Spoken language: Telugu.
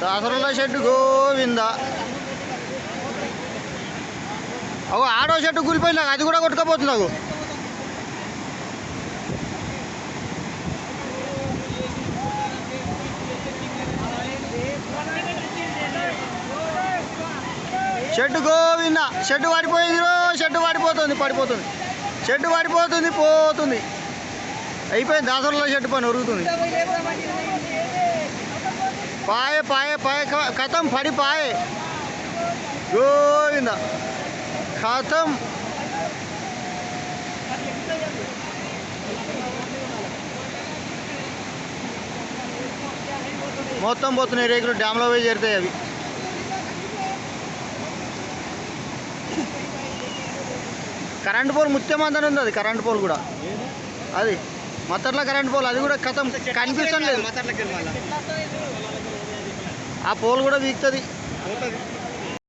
దాసరుల షెడ్ గోవింద. అగో ఆడో షెడ్ కూలిపోయింది, అది కూడా కొట్టుకపోతుంది. అగో షెడ్ గోవింద. షెడ్ పడిపోయింది, షెడ్ పడిపోతుంది, పడిపోతుంది, షెడ్ పడిపోతుంది, పోతుంది. అయిపోయింది దాసరుల షెడ్ పని ఒరుగుతుంది. పాయే పాయే పాయే కథం పడి పాయే గోవింద కథం. మొత్తం పోతున్నాయి రేకులు, డ్యామ్లో పోయి చేరుతాయి అవి. కరెంట్ పోల్ ముత్యమందని ఉంది, అది కరెంట్ పోల్ కూడా, అది మత్తర్ల కరెంట్ పోల్, అది కూడా కథం కనిపిస్తాం లేదు. ఆ పోల్ కూడా వీక్తుంది.